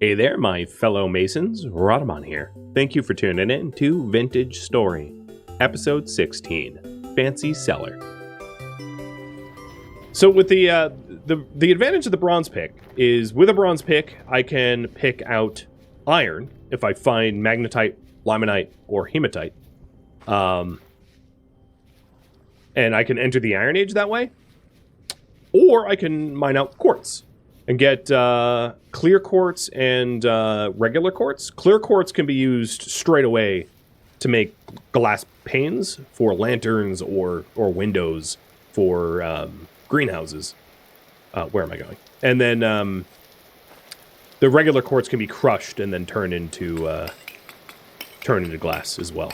Hey there, my fellow Masons, Rhadamant here. Thank you for tuning in to Vintage Story, Episode 16, Fancy Cellar. So with the advantage of the bronze pick is, with a bronze pick, I can pick out iron if I find magnetite, limonite, or hematite. And I can enter the Iron Age that way. Or I can mine out quartz and get clear quartz and regular quartz. Clear quartz can be used straight away to make glass panes for lanterns or windows for greenhouses. Where am I going? And then the regular quartz can be crushed and then turned into glass as well.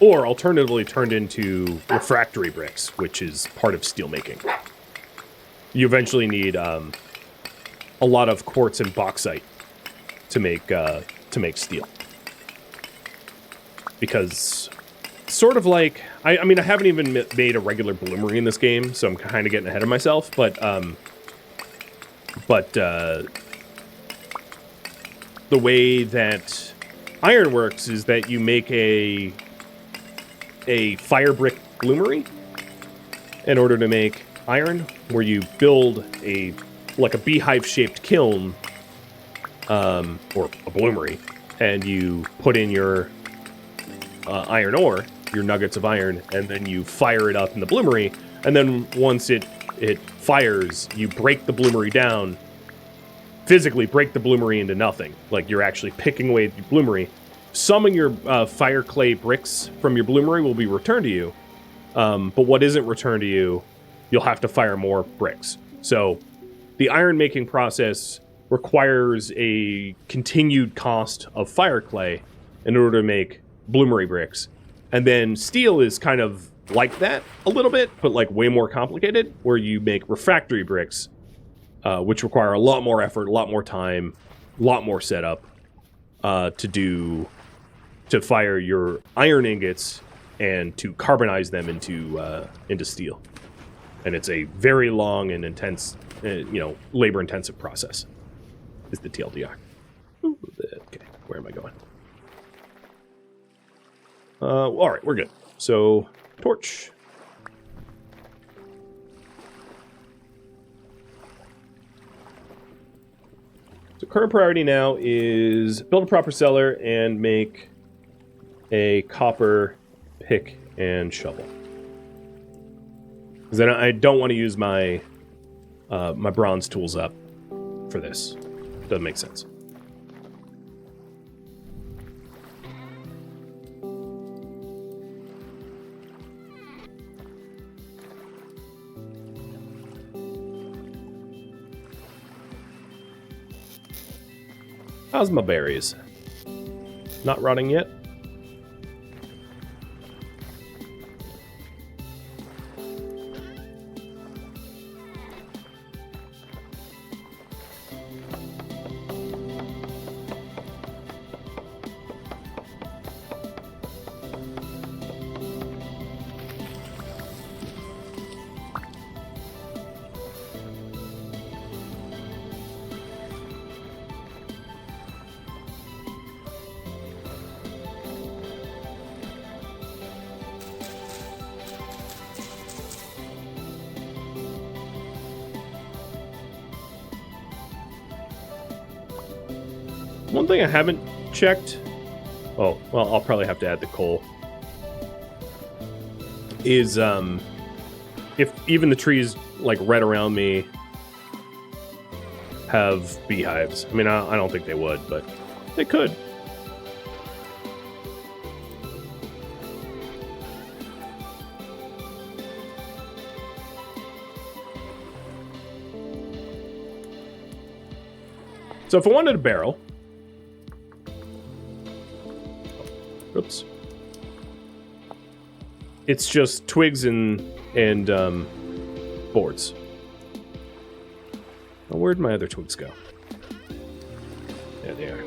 Or alternatively turned into refractory bricks, which is part of steelmaking. You eventually need a lot of quartz and bauxite to make steel. Because sort of like, I mean, I haven't even made a regular bloomery in this game, so I'm kind of getting ahead of myself. But the way that iron works is that you make a fire brick bloomery in order to make iron, where you build like a beehive shaped kiln, or a bloomery, and you put in your iron ore, your nuggets of iron, and then you fire it up in the bloomery, and then once it fires, you break the bloomery down, physically break the bloomery into nothing. Like, you're actually picking away at the bloomery. Some of your fire clay bricks from your bloomery will be returned to you, but what isn't returned to you, you'll have to fire more bricks. So the iron making process requires a continued cost of fire clay in order to make bloomery bricks. And then steel is kind of like that a little bit, but like way more complicated, where you make refractory bricks, which require a lot more effort, a lot more time, a lot more setup to fire your iron ingots and to carbonize them into steel. And it's a very long and intense, labor-intensive process, is the TLDR. Ooh, okay, where am I going? All right, we're good. So, torch. So current priority now is build a proper cellar and make a copper pick and shovel. Because then I don't want to use my my bronze tools up for this. Doesn't make sense. How's my berries? Not rotting yet? One thing I haven't checked, oh, well, I'll probably have to add the coal, is if even the trees, like, right around me have beehives. I mean, I don't think they would, but they could. So if I wanted a barrel, oops. It's just twigs and boards. Oh, where'd my other twigs go? There they are.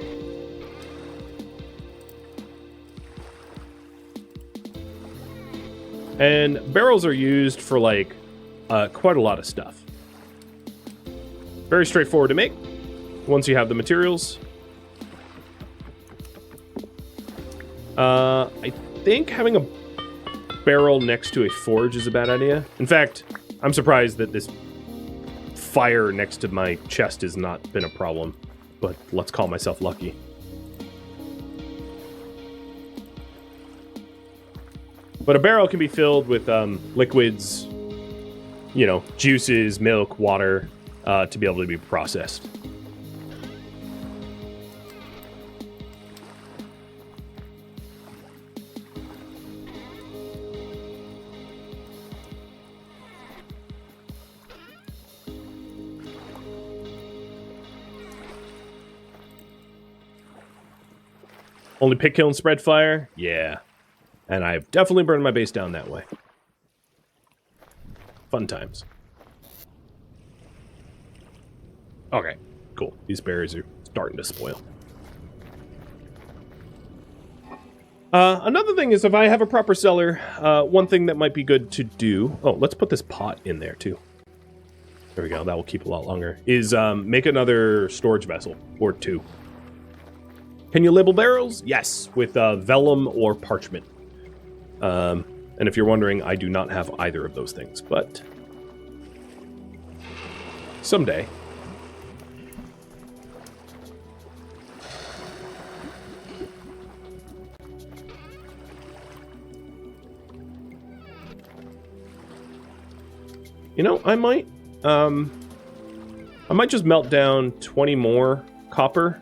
And barrels are used for, like, quite a lot of stuff. Very straightforward to make once you have the materials. I think having a barrel next to a forge is a bad idea. In fact, I'm surprised that this fire next to my chest has not been a problem, but let's call myself lucky. But a barrel can be filled with liquids, you know, juices, milk, water, to be able to be processed. Only pick, kill, and spread fire? Yeah. And I've definitely burned my base down that way. Fun times. Okay, cool. These berries are starting to spoil. Another thing is if I have a proper cellar, one thing that might be good to do... Oh, let's put this pot in there, too. There we go. That will keep a lot longer. Is make another storage vessel, or two. Can you label barrels? Yes, with vellum or parchment. And if you're wondering, I do not have either of those things, but someday. You know, I might just melt down 20 more copper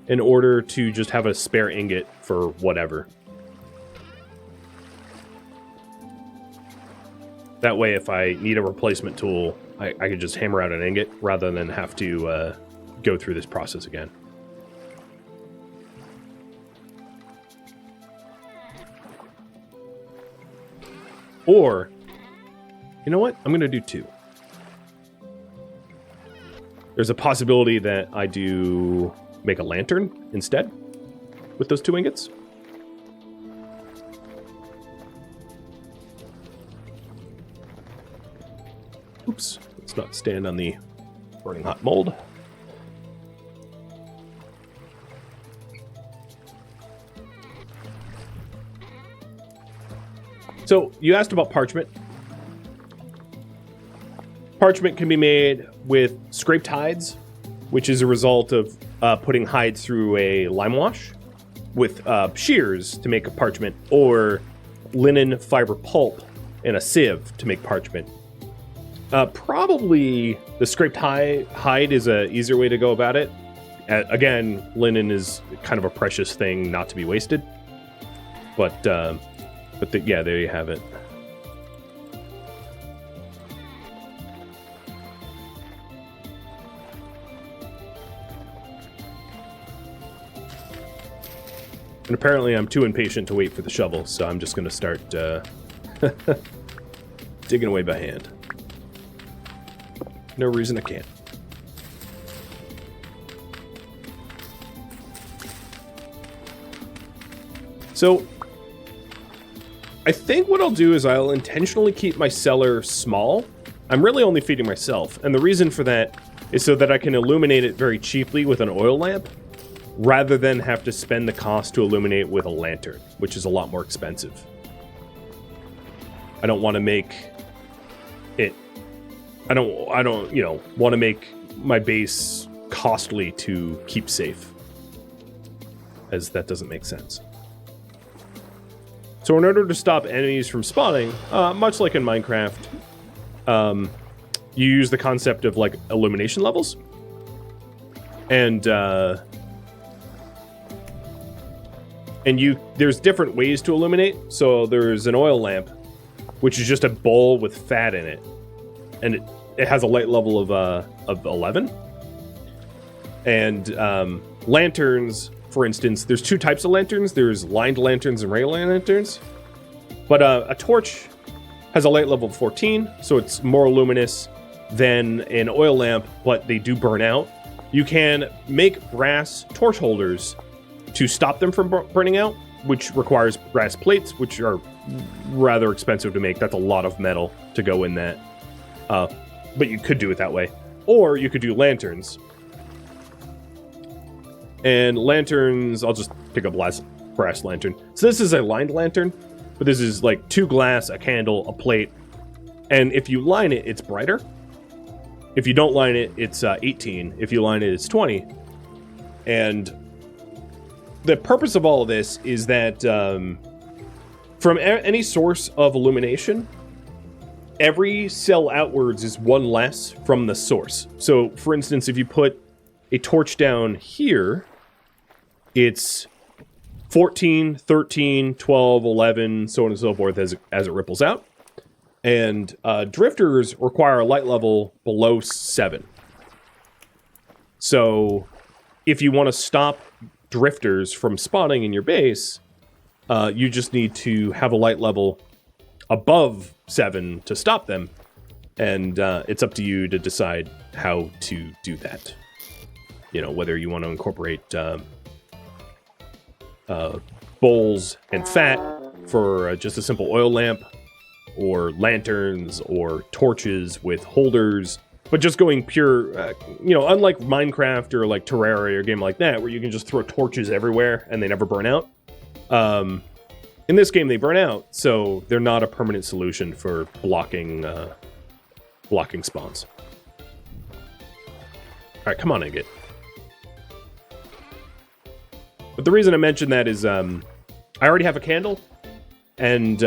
in order to just have a spare ingot for whatever. That way, if I need a replacement tool, I could just hammer out an ingot rather than have to go through this process again. Or, you know what? I'm going to do two. There's a possibility that I do make a lantern instead with those two ingots. Oops, let's not stand on the burning hot mold. So you asked about parchment. Parchment can be made with scraped hides, which is a result of putting hides through a lime wash with shears to make a parchment, or linen fiber pulp in a sieve to make parchment. Probably the scraped hide is a easier way to go about it. Again, linen is kind of a precious thing not to be wasted. But yeah, there you have it. And apparently I'm too impatient to wait for the shovel, so I'm just going to start digging away by hand. No reason I can't. So, I think what I'll do is I'll intentionally keep my cellar small. I'm really only feeding myself, and the reason for that is so that I can illuminate it very cheaply with an oil lamp, rather than have to spend the cost to illuminate with a lantern, which is a lot more expensive. I don't want to make it... I don't, you know, want to make my base costly to keep safe, as that doesn't make sense. So in order to stop enemies from spawning, much like in Minecraft, you use the concept of, like, illumination levels. And there's different ways to illuminate. So there's an oil lamp, which is just a bowl with fat in it. And it has a light level of 11. And lanterns, for instance, there's two types of lanterns. There's lined lanterns and regular lanterns. But a torch has a light level of 14, so it's more luminous than an oil lamp, but they do burn out. You can make brass torch holders to stop them from burning out, which requires brass plates, which are rather expensive to make. That's a lot of metal to go in that. But you could do it that way. Or you could do lanterns. And lanterns, I'll just pick up brass lantern. So this is a lined lantern, but this is like 2 glass, a candle, a plate. And if you line it, it's brighter. If you don't line it, it's 18. If you line it, it's 20. And the purpose of all of this is that from any source of illumination, every cell outwards is 1 less from the source. So, for instance, if you put a torch down here, it's 14, 13, 12, 11, so on and so forth as it ripples out. And drifters require a light level below 7. So if you want to stop drifters from spawning in your base, you just need to have a light level above 7 to stop them. And it's up to you to decide how to do that. You know, whether you want to incorporate bowls and fat for just a simple oil lamp, or lanterns, or torches with holders, but just going pure, unlike Minecraft or like Terraria or a game like that, where you can just throw torches everywhere and they never burn out. In this game, they burn out, so they're not a permanent solution for blocking spawns. All right, come on, Ingot. But the reason I mentioned that is I already have a candle, and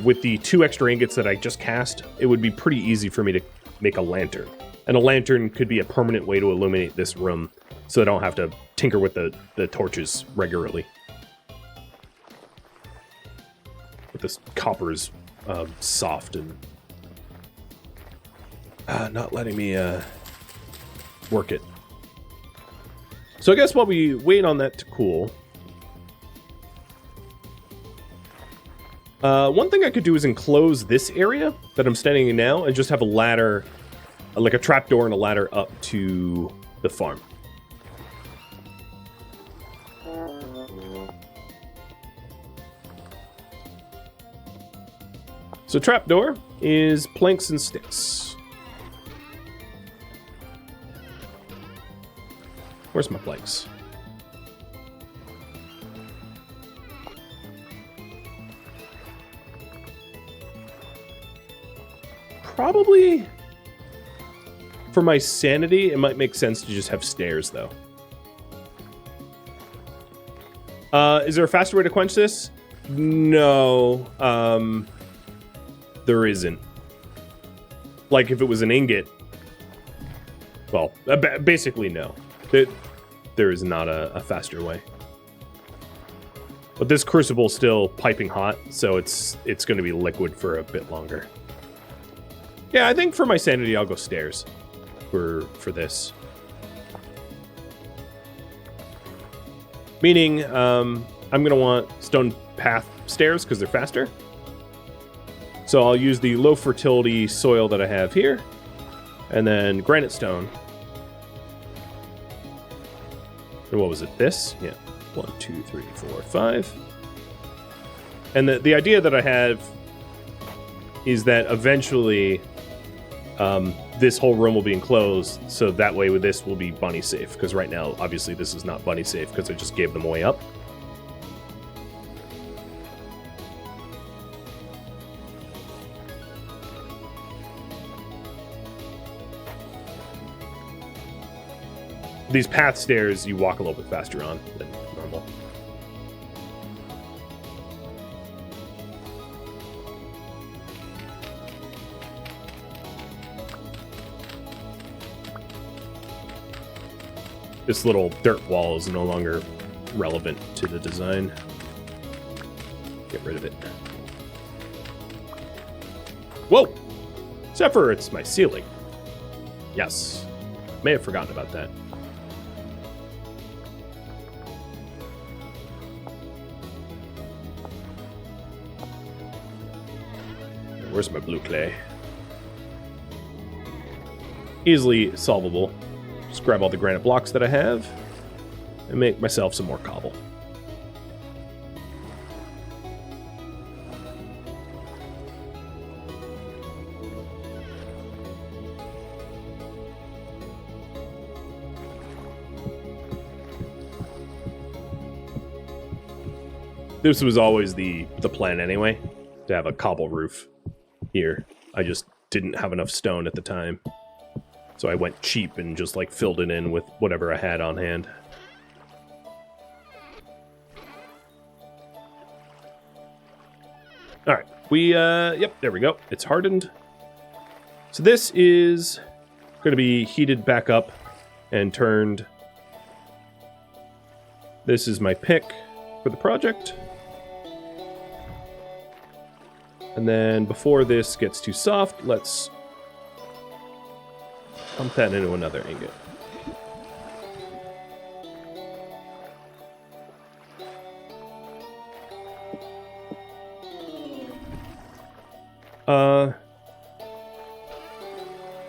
with the 2 extra ingots that I just cast, it would be pretty easy for me to make a lantern. And a lantern could be a permanent way to illuminate this room, so I don't have to tinker with the torches regularly. But this copper is soft and not letting me work it. So I guess while we wait on that to cool, one thing I could do is enclose this area that I'm standing in now and just have a ladder, like a trapdoor and a ladder up to the farm. So trapdoor is planks and sticks. Where's my planks? Probably, for my sanity, it might make sense to just have stairs, though. Is there a faster way to quench this? No, there isn't. Like, if it was an ingot, well, basically no. There is not a faster way. But this crucible's still piping hot, so it's going to be liquid for a bit longer. Yeah, I think for my sanity, I'll go stairs for this. Meaning, I'm going to want stone path stairs because they're faster. So I'll use the low fertility soil that I have here, and then granite stone. And what was it? This? Yeah. 1, 2, 3, 4, 5. And the idea that I have is that eventually this whole room will be enclosed, so that way with this will be bunny safe. Because right now, obviously, this is not bunny safe because I just gave them away up. These path stairs, you walk a little bit faster on than normal. This little dirt wall is no longer relevant to the design. Get rid of it. Whoa! Except for it's my ceiling. Yes. May have forgotten about that. Where's my blue clay? Easily solvable. Just grab all the granite blocks that I have and make myself some more cobble. This was always the plan anyway, to have a cobble roof here. I just didn't have enough stone at the time. So I went cheap and just like filled it in with whatever I had on hand. All right, yep, there we go. It's hardened. So this is going to be heated back up and turned. This is my pick for the project. And then before this gets too soft, let's pump that into another ingot.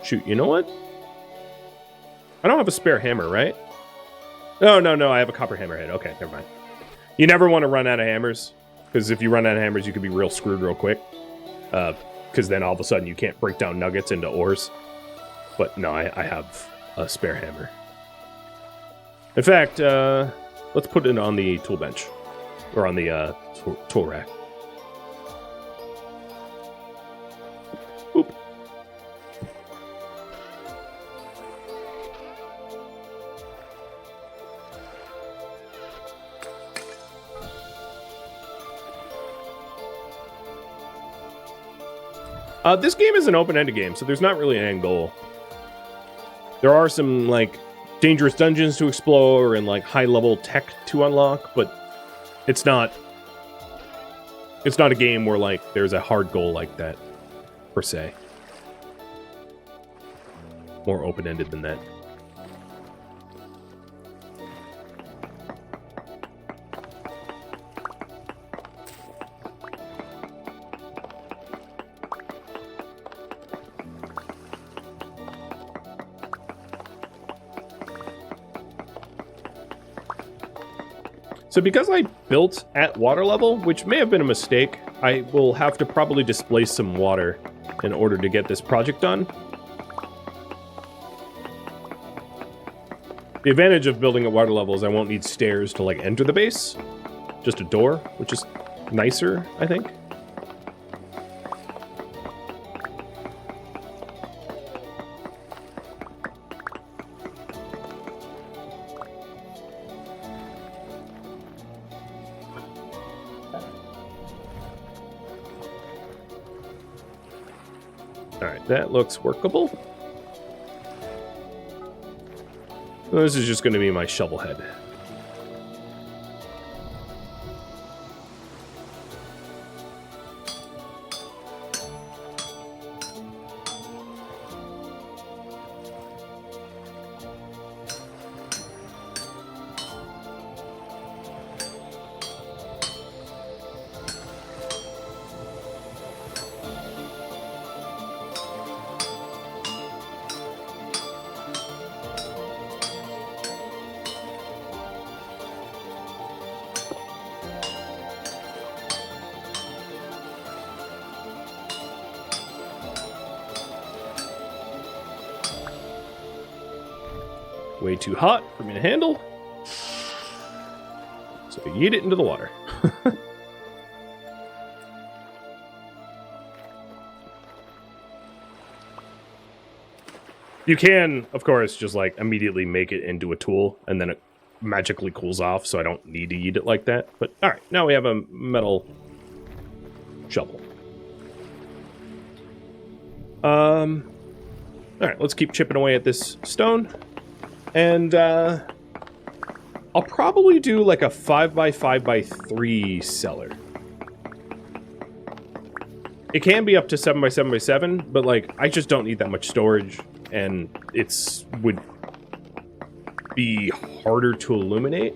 Shoot, you know what? I don't have a spare hammer, right? No, I have a copper hammerhead. Okay, never mind. You never want to run out of hammers, because if you run out of hammers, you could be real screwed real quick. Because then all of a sudden you can't break down nuggets into ores. But no, I have a spare hammer. In fact, let's put it on the tool bench. Or on the tool rack. Oop. This game is an open-ended game, so there's not really an end goal. There are some, like, dangerous dungeons to explore and, like, high-level tech to unlock, but it's not a game where, like, there's a hard goal like that, per se. More open-ended than that. So because I built at water level, which may have been a mistake, I will have to probably displace some water in order to get this project done. The advantage of building at water level is I won't need stairs to like enter the base, just a door, which is nicer, I think. Alright, that looks workable. So this is just going to be my shovel head. Way too hot for me to handle. So I yeet it into the water. You can, of course, just like immediately make it into a tool and then it magically cools off, so I don't need to yeet it like that. But alright, now we have a metal shovel. Alright, let's keep chipping away at this stone. And, I'll probably do, like, a 5x5x3 cellar. It can be up to 7x7x7, but, like, I just don't need that much storage, and would be harder to illuminate.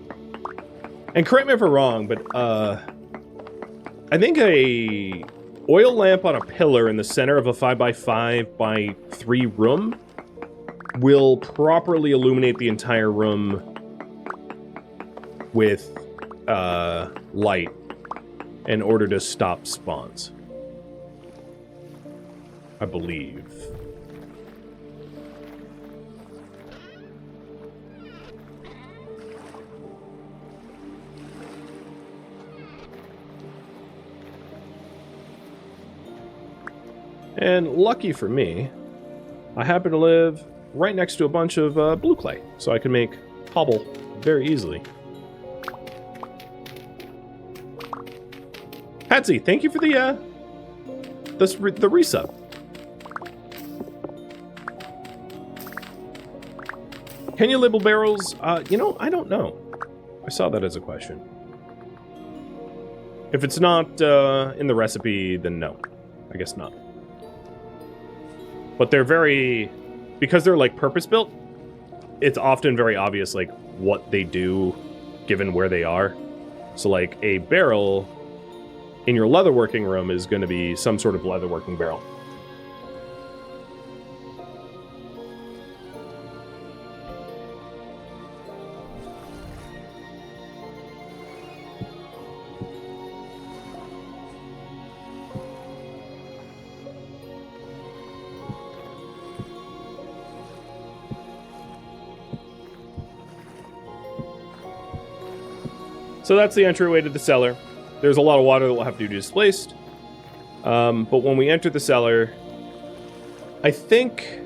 And correct me if I'm wrong, but, I think a oil lamp on a pillar in the center of a 5x5x3 room will properly illuminate the entire room with light in order to stop spawns. I believe. And lucky for me, I happen to live right next to a bunch of blue clay, so I can make cobble very easily. Patsy, thank you for the resub. Can you label barrels? You know, I don't know. I saw that as a question. If it's not in the recipe, then no. I guess not. But they're very... Because they're, like, purpose-built, it's often very obvious, like, what they do given where they are. So, like, a barrel in your leatherworking room is going to be some sort of leatherworking barrel. So that's the entryway to the cellar. There's a lot of water that will have to be displaced. But when we enter the cellar, I think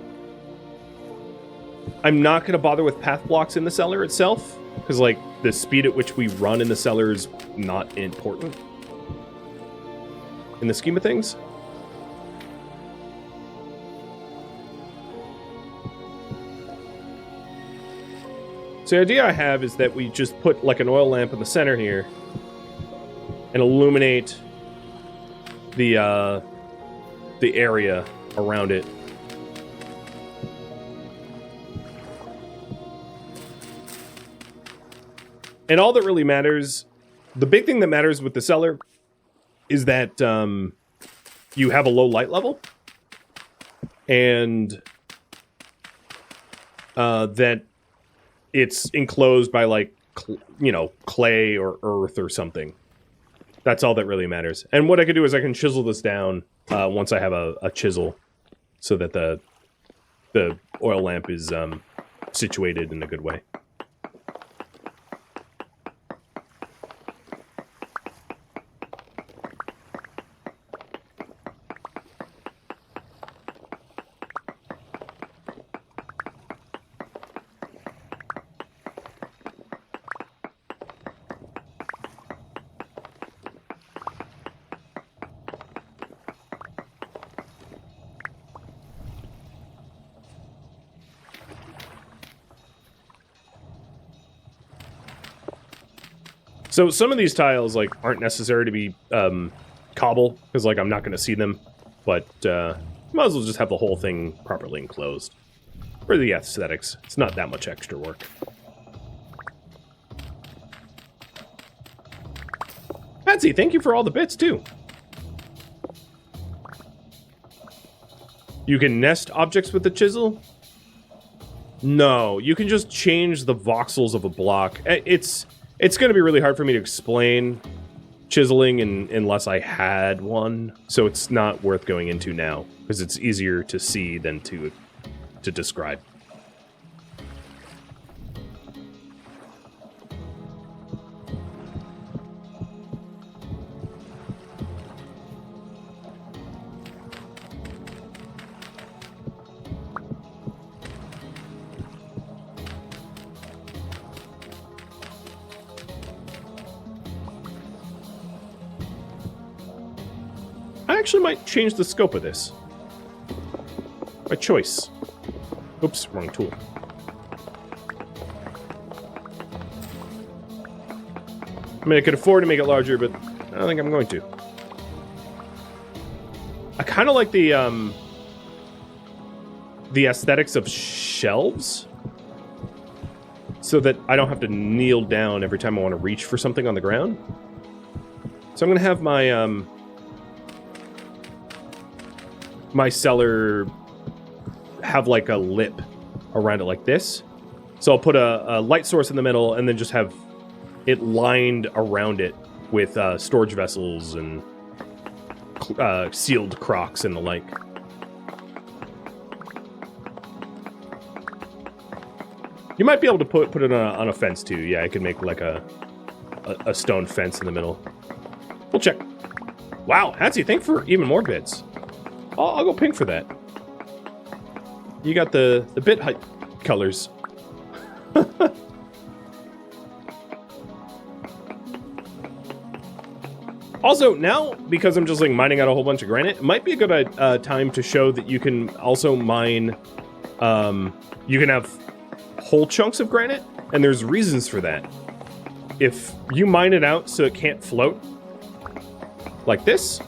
I'm not going to bother with path blocks in the cellar itself, because, like, the speed at which we run in the cellar is not important in the scheme of things. So the idea I have is that we just put, like, an oil lamp in the center here and illuminate the area around it. And all that really matters, the big thing that matters with the cellar is that you have a low light level and that it's enclosed by, like, you know, clay or earth or something. That's all that really matters. And what I can do is I can chisel this down once I have a chisel so that the oil lamp is situated in a good way. So some of these tiles, like, aren't necessary to be cobble, because, like, I'm not going to see them, but might as well just have the whole thing properly enclosed. For the aesthetics, it's not that much extra work. Patsy, thank you for all the bits, too. You can nest objects with the chisel? No, you can just change the voxels of a block. It's going to be really hard for me to explain chiseling unless I had one, so it's not worth going into now, because it's easier to see than to describe. I actually might change the scope of this. By choice. Oops, wrong tool. I mean, I could afford to make it larger, but I don't think I'm going to. I kind of like the aesthetics of shelves, so that I don't have to kneel down every time I want to reach for something on the ground. So I'm going to have my my cellar have like a lip around it like this. So I'll put a light source in the middle and then just have it lined around it with storage vessels and sealed crocks and the like. You might be able to put it on a fence too. Yeah, I could make like a stone fence in the middle. We'll check. Wow, Hatsy, thanks for even more bits. I'll go pink for that. You got the bit height colors. Also, now, because I'm just like mining out a whole bunch of granite, it might be a good time to show that you can also mine, you can have whole chunks of granite, and there's reasons for that. If you mine it out so it can't float, like this,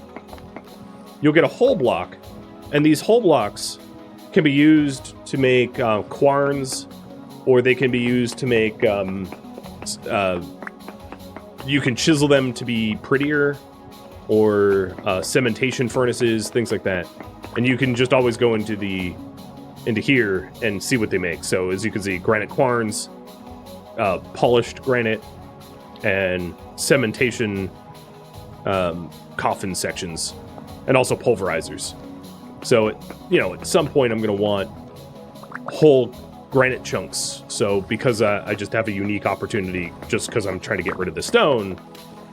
you'll get a whole block, and these whole blocks can be used to make quarns, or they can be used to make, you can chisel them to be prettier, or cementation furnaces, things like that. And you can just always go into here and see what they make. So as you can see, granite quarns, polished granite, and cementation coffin sections, and also pulverizers. So, at some point I'm going to want whole granite chunks. So because I just have a unique opportunity, just because I'm trying to get rid of the stone,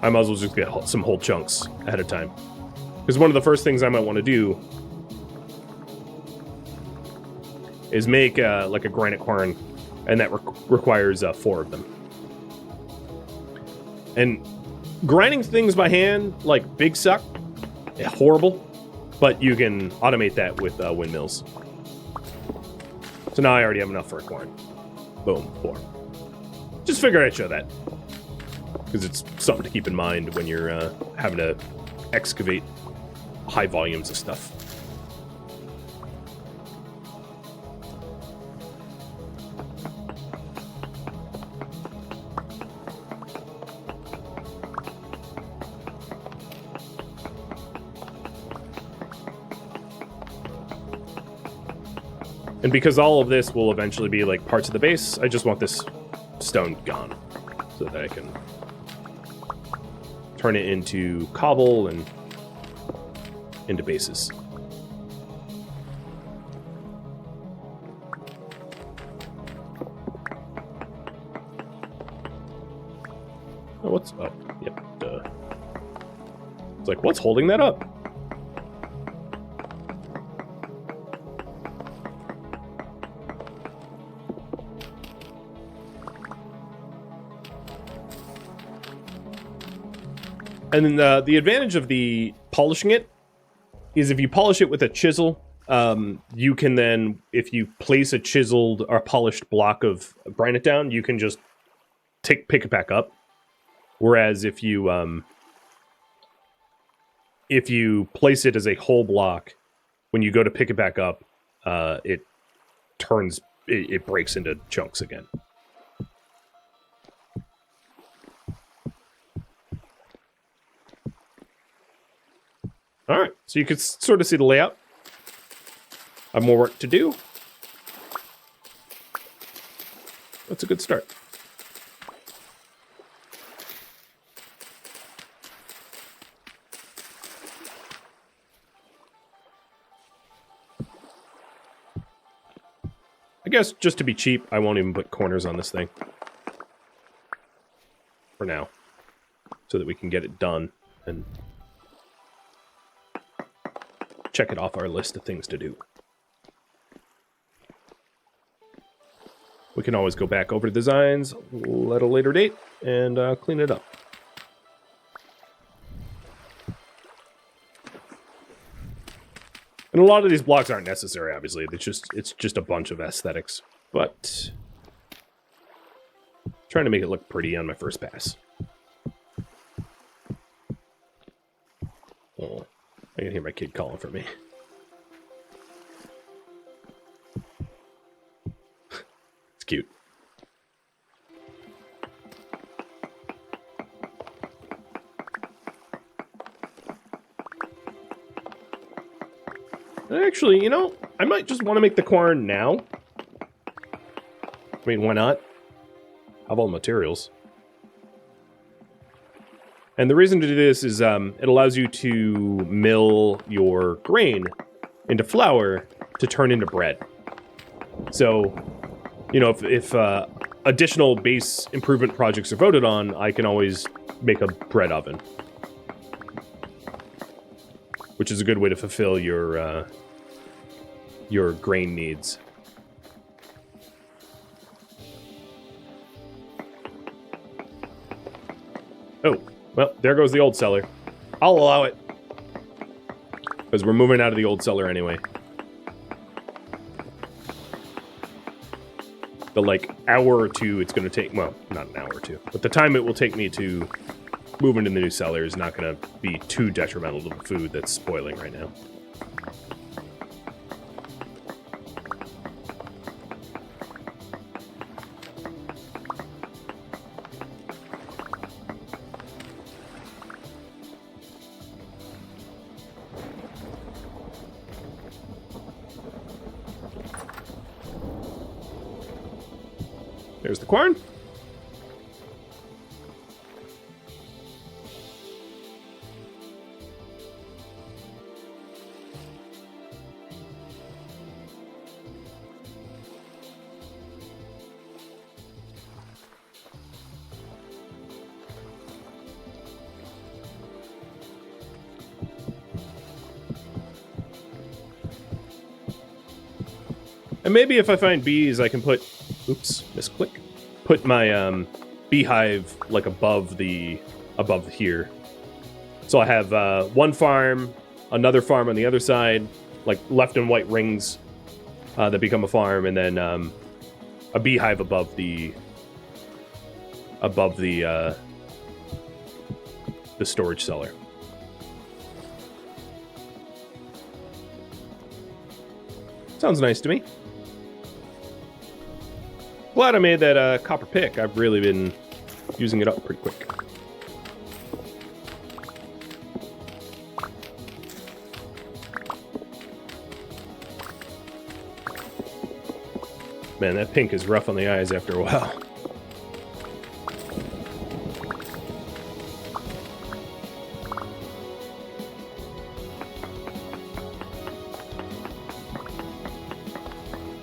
I might as well just get some whole chunks ahead of time. Because one of the first things I might want to do is make like a granite quarn, and that requires 4 of them. And grinding things by hand, like, big suck, horrible, but you can automate that with windmills. So now I already have enough for a quarn. Boom, 4. Just figured I'd show that, because it's something to keep in mind when you're having to excavate high volumes of stuff. And because all of this will eventually be like parts of the base, I just want this stone gone so that I can turn it into cobble and into bases. Oh, what's up? Yep, duh. It's like, what's holding that up? And then the advantage of the polishing it is if you polish it with a chisel, you can then, if you place a chiseled or polished block of granite down, you can just pick it back up. Whereas if you place it as a whole block, when you go to pick it back up, it breaks into chunks again. All right, so you can sort of see the layout. I have more work to do. That's a good start. I guess just to be cheap, I won't even put corners on this thing. For now. So that we can get it done and check it off our list of things to do. We can always go back over to designs at a later date and clean it up. And a lot of these blocks aren't necessary, obviously. It's just a bunch of aesthetics. But trying to make it look pretty on my first pass. Oh. I can hear my kid calling for me. It's cute. Actually, I might just want to make the quarn now. I mean, why not? I have all the materials. And the reason to do this is it allows you to mill your grain into flour to turn into bread. So, if additional base improvement projects are voted on, I can always make a bread oven. which is a good way to fulfill your grain needs. Oh, well, there goes the old cellar. I'll allow it. Because we're moving out of the old cellar anyway. The, like, hour or two it's going to take... Well, not an hour or two. But the time it will take me to move into the new cellar is not going to be too detrimental to the food that's spoiling right now. There's the corn. And maybe if I find bees, I can put... Oops, misclick. Put my beehive like above here. So I have one farm, another farm on the other side, like left and white rings that become a farm, and then a beehive above the storage cellar. Sounds nice to me. Glad I made that copper pick. I've really been using it up pretty quick. Man, that pink is rough on the eyes after a while.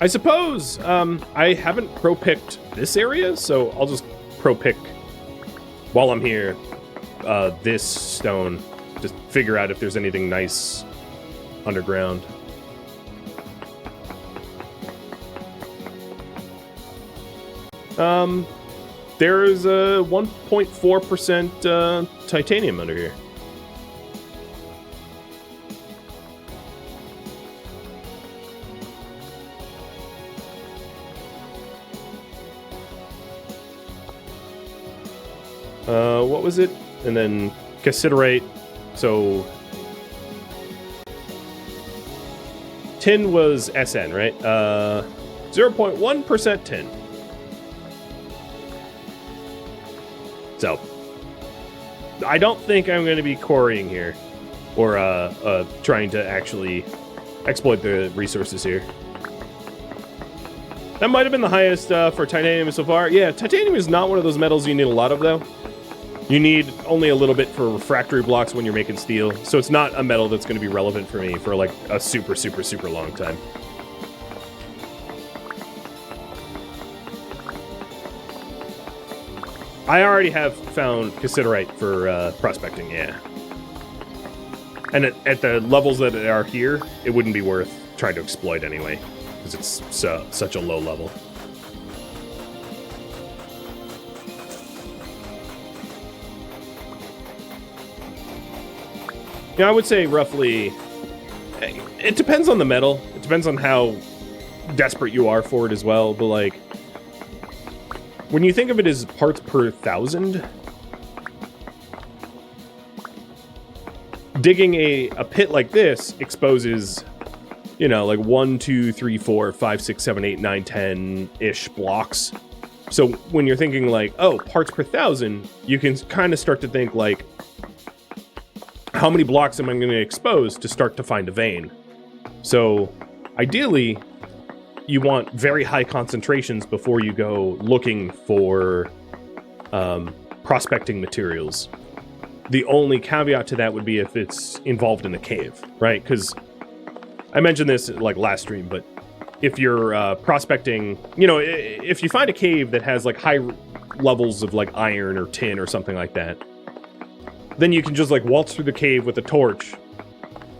I suppose I haven't pro-picked this area, so I'll just pro-pick while I'm here this stone. Just figure out if there's anything nice underground. There's a 1.4% titanium under here. What was it? And then cassiterite. So tin was SN, right? 0.1% tin. So I don't think I'm going to be quarrying here or trying to actually exploit the resources here. That might have been the highest for titanium so far. Yeah, titanium is not one of those metals you need a lot of, though. You need only a little bit for refractory blocks when you're making steel, so it's not a metal that's going to be relevant for me for like a super, super, super long time. I already have found cassiterite for prospecting, yeah. And at the levels that are here, it wouldn't be worth trying to exploit anyway, because it's such a low level. Yeah, I would say roughly, it depends on the metal. It depends on how desperate you are for it as well, but like, when you think of it as parts per 1,000, digging a pit like this exposes, you know, like 1, 2, 3, 4, 5, 6, 7, 8, 9, 10-ish blocks. So when you're thinking like, oh, parts per 1,000, you can kind of start to think like, how many blocks am I going to expose to start to find a vein? So ideally, you want very high concentrations before you go looking for prospecting materials. The only caveat to that would be if it's involved in a cave, right? Because I mentioned this like last stream, but if you're prospecting, you know, if you find a cave that has like high levels of like iron or tin or something like that, then you can just like waltz through the cave with a torch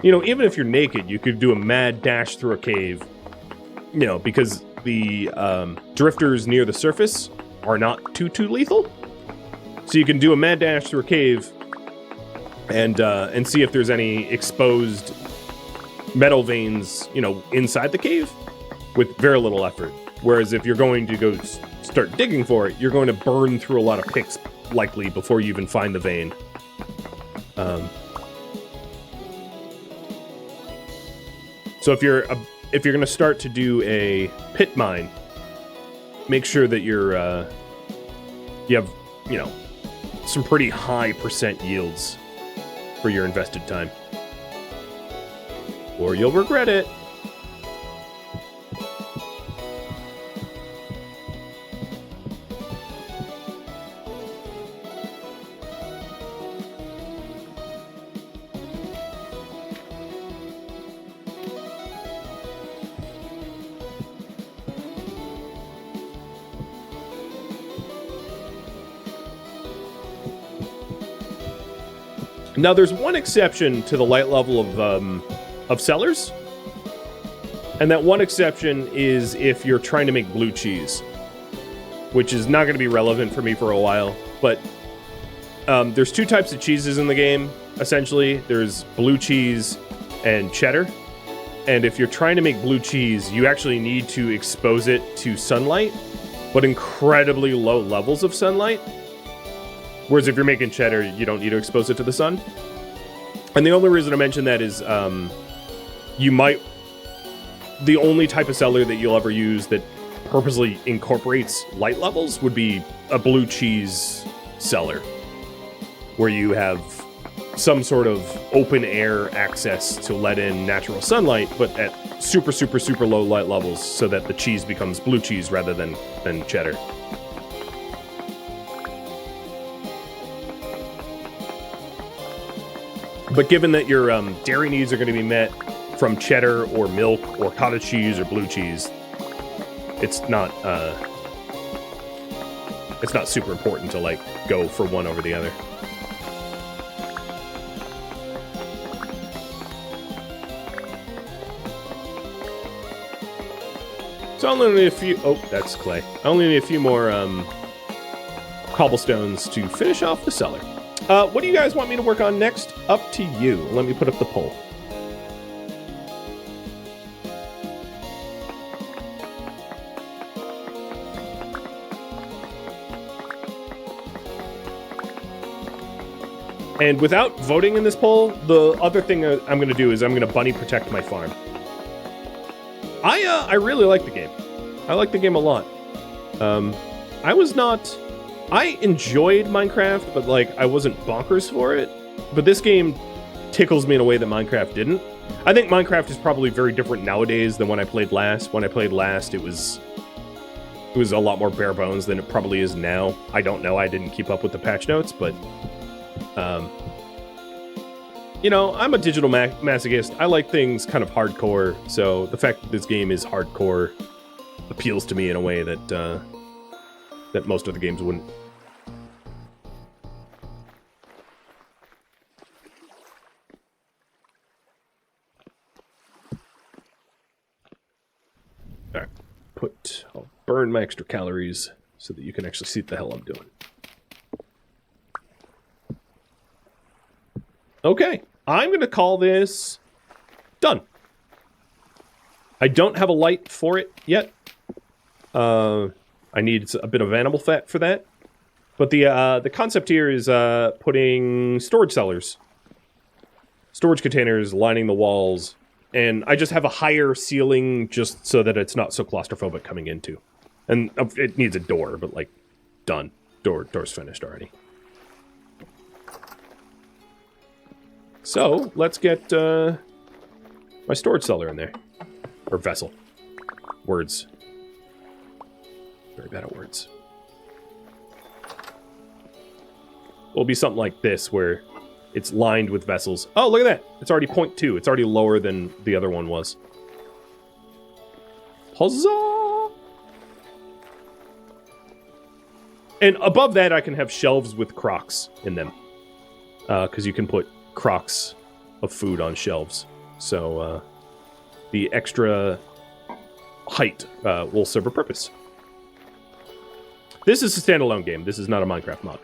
You know, even if you're naked, you could do a mad dash through a cave, you know, because the drifters near the surface are not too lethal. So you can do a mad dash through a cave and see if there's any exposed metal veins, you know, inside the cave with very little effort. Whereas if you're going to go start digging for it, you're going to burn through a lot of picks, likely, before you even find the vein. So if you're going to start to do a pit mine, make sure that you have, you know, some pretty high % yields for your invested time, or you'll regret it. Now, there's one exception to the light level of Cellars, and that one exception is if you're trying to make blue cheese, which is not going to be relevant for me for a while. But there's two types of cheeses in the game, essentially. There's blue cheese and cheddar, and if you're trying to make blue cheese, you actually need to expose it to sunlight, but incredibly low levels of sunlight. Whereas if you're making cheddar, you don't need to expose it to the sun. And the only reason I mention that is the only type of cellar that you'll ever use that purposely incorporates light levels would be a blue cheese cellar, where you have some sort of open air access to let in natural sunlight, but at super low light levels, so that the cheese becomes blue cheese rather than cheddar. But given that your dairy needs are going to be met from cheddar or milk or cottage cheese or blue cheese, it's not super important to like go for one over the other. So I only need a few. Oh, that's clay. I only need a few more cobblestones to finish off the cellar. What do you guys want me to work on next? Up to you. Let me put up the poll. And without voting in this poll, the other thing I'm going to do is I'm going to bunny protect my farm. I really like the game. I like the game a lot. I enjoyed Minecraft, but like I wasn't bonkers for it. But this game tickles me in a way that Minecraft didn't. I think Minecraft is probably very different nowadays than when I played last. When I played last, it was a lot more bare bones than it probably is now. I don't know. I didn't keep up with the patch notes, but you know, I'm a digital masochist. I like things kind of hardcore, so the fact that this game is hardcore appeals to me in a way that that most other games wouldn't. All right, I'll burn my extra calories so that you can actually see what the hell I'm doing. Okay, I'm going to call this done. I don't have a light for it yet. I need a bit of animal fat for that. But the concept here is putting storage cellars. Storage containers lining the walls. And I just have a higher ceiling just so that it's not so claustrophobic coming into. And it needs a door, but like, done. Door's finished already. So, let's get my storage cellar in there. Or vessel. Words. Very bad at words. Will be something like this, where it's lined with vessels. Oh, look at that! It's already 0.2. It's already lower than the other one was. Huzzah! And above that, I can have shelves with crocks in them. Because you can put crocks of food on shelves. So the extra height will serve a purpose. This is a standalone game. This is not a Minecraft mod.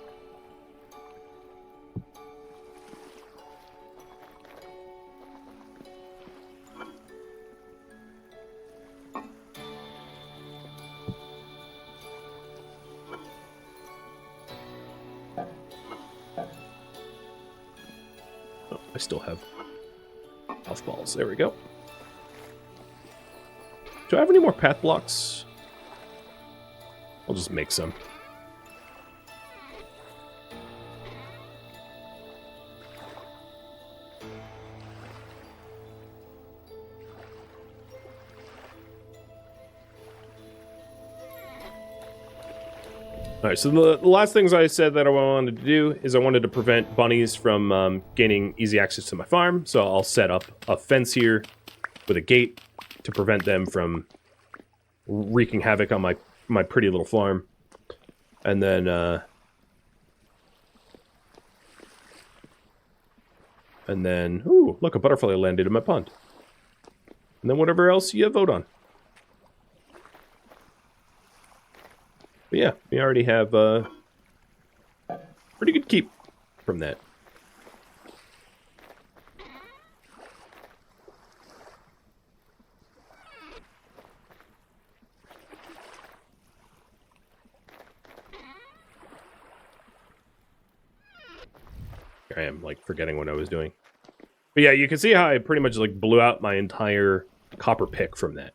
Oh, I still have health balls. There we go. Do I have any more path blocks? I'll just make some. Alright, so the last things I said that I wanted to do is I wanted to prevent bunnies from gaining easy access to my farm. So I'll set up a fence here with a gate to prevent them from wreaking havoc on my pretty little farm. And then ooh, look, a butterfly landed in my pond. And then whatever else you vote on. But yeah, we already have pretty good keep from that. I am, like, forgetting what I was doing. But yeah, you can see how I pretty much, like, blew out my entire copper pick from that.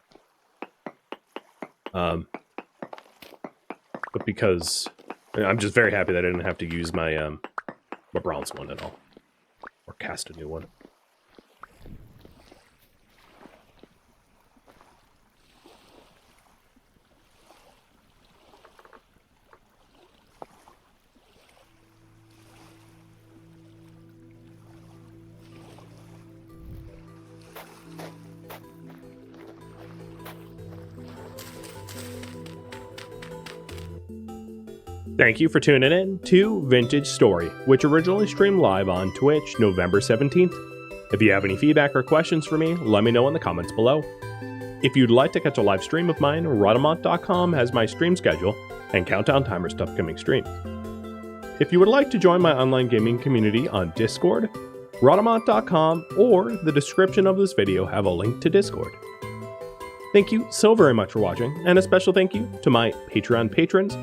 But because... I'm just very happy that I didn't have to use my, my bronze one at all. Or cast a new one. Thank you for tuning in to Vintage Story, which originally streamed live on Twitch November 17th. If you have any feedback or questions for me, let me know in the comments below. If you'd like to catch a live stream of mine, Rhadamant.com has my stream schedule and countdown timers to upcoming streams. If you would like to join my online gaming community on Discord, Rhadamant.com or the description of this video have a link to Discord. Thank you so very much for watching, and a special thank you to my Patreon patrons,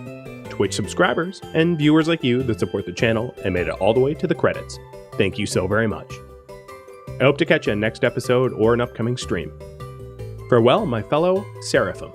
Twitch subscribers, and viewers like you that support the channel and made it all the way to the credits. Thank you so very much. I hope to catch you in next episode or an upcoming stream. Farewell, my fellow Seraphim.